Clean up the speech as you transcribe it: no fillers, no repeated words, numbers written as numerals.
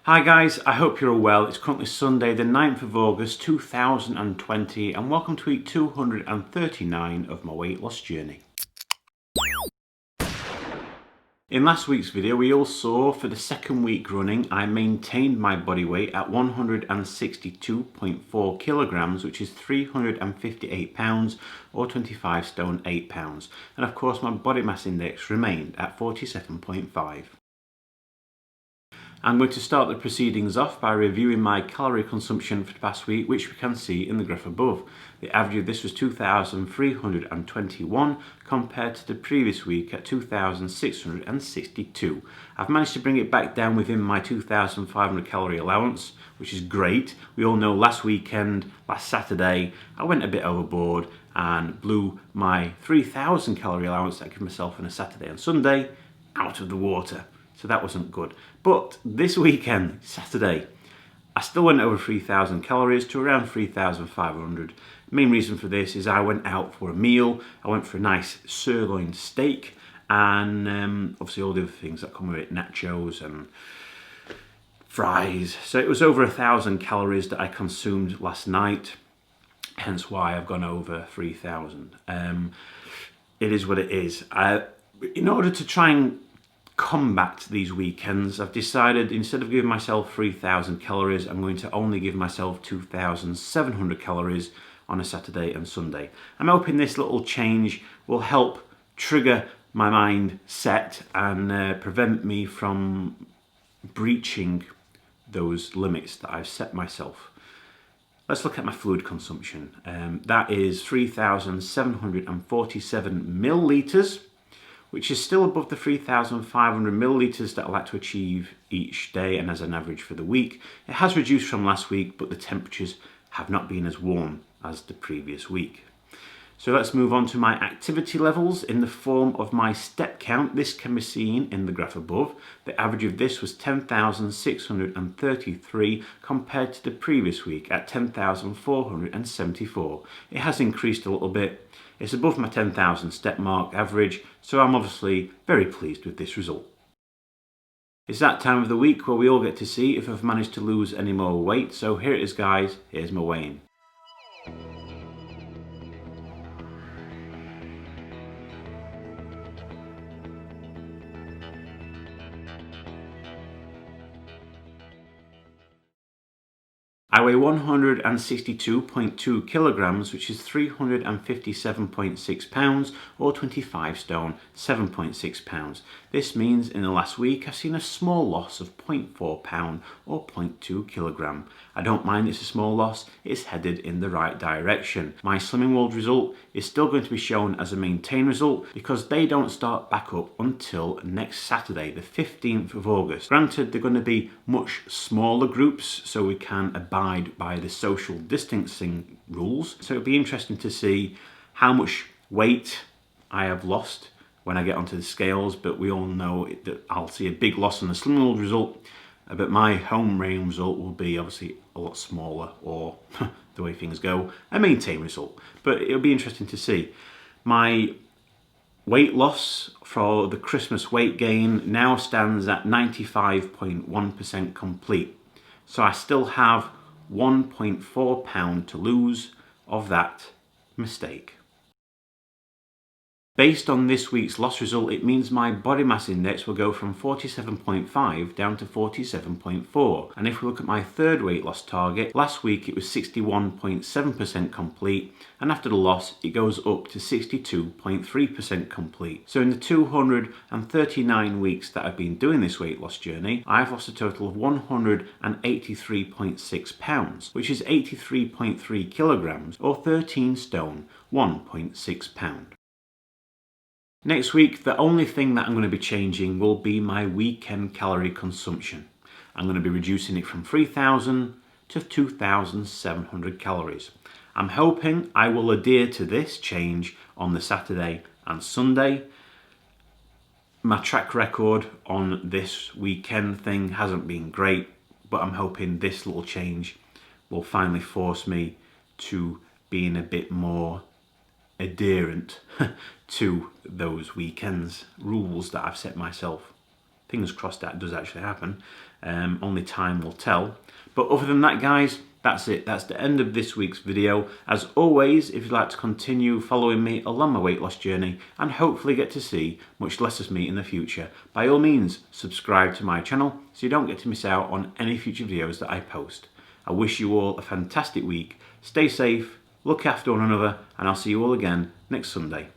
Hi guys, I hope you're all well. It's currently Sunday the 9th of August 2020 and welcome to week 239 of my weight loss journey. In last week's video we all saw for the second week running I maintained my body weight at 162.4 kilograms, which is 358 pounds or 25 stone 8 pounds, and of course my body mass index remained at 47.5. I'm going to start the proceedings off by reviewing my calorie consumption for the past week, which we can see in the graph above. The average of this was 2,321 compared to the previous week at 2,662. I've managed to bring it back down within my 2,500 calorie allowance, which is great. We all know last Saturday, I went a bit overboard and blew my 3,000 calorie allowance that I give myself on a Saturday and Sunday out of the water. So that wasn't good. But this weekend, Saturday, I still went over 3,000 calories to around 3,500. Main reason for this is I went out for a meal. I went for a nice sirloin steak and obviously all the other things that come with it, nachos and fries. So it was over 1,000 calories that I consumed last night, hence why I've gone over 3,000. It is what it is. In order to try and combat these weekends, I've decided instead of giving myself 3,000 calories, I'm going to only give myself 2,700 calories on a Saturday and Sunday. I'm hoping this little change will help trigger my mindset and prevent me from breaching those limits that I've set myself. Let's look at my fluid consumption. That is 3,747 millilitres, which is still above the 3,500 millilitres that I like to achieve each day and as an average for the week. It has reduced from last week, but the temperatures have not been as warm as the previous week. So let's move on to my activity levels in the form of my step count. This can be seen in the graph above. The average of this was 10,633 compared to the previous week at 10,474. It has increased a little bit. It's above my 10,000 step mark average, so I'm obviously very pleased with this result. It's that time of the week where we all get to see if I've managed to lose any more weight, so here it is guys, here's my weigh-in. I weigh 162.2 kilograms, which is 357.6 pounds or 25 stone 7.6 pounds. This means in the last week I've seen a small loss of 0.4 pound or 0.2 kilogram. I don't mind it's a small loss, it's headed in the right direction. My Slimming World result is still going to be shown as a maintain result because they don't start back up until next Saturday, the 15th of August. Granted, they're going to be much smaller groups, so we can abide by the social distancing rules. So it'll be interesting to see how much weight I have lost when I get onto the scales, but we all know that I'll see a big loss on the Slimming World result, but my home reign result will be obviously a lot smaller, or the way things go, a maintain result. But it'll be interesting to see. My weight loss for the Christmas weight gain now stands at 95.1% complete. So I still have 1.4 pound to lose of that mistake. Based on this week's loss result, it means my body mass index will go from 47.5 down to 47.4. And if we look at my third weight loss target, last week it was 61.7% complete, and after the loss it goes up to 62.3% complete. So in the 239 weeks that I've been doing this weight loss journey, I've lost a total of 183.6 pounds, which is 83.3 kilograms or 13 stone 1.6 pound. Next week, the only thing that I'm going to be changing will be my weekend calorie consumption. I'm going to be reducing it from 3,000 to 2,700 calories. I'm hoping I will adhere to this change on the Saturday and Sunday. My track record on this weekend thing hasn't been great, but I'm hoping this little change will finally force me to being a bit more adherent to those weekends rules that I've set myself. Fingers crossed that does actually happen. Only time will tell. But other than that, guys, that's it. That's the end of this week's video. As always, if you'd like to continue following me along my weight loss journey and hopefully get to see much less of me in the future, by all means, subscribe to my channel so you don't get to miss out on any future videos that I post. I wish you all a fantastic week. Stay safe, look after one another, and I'll see you all again next Sunday.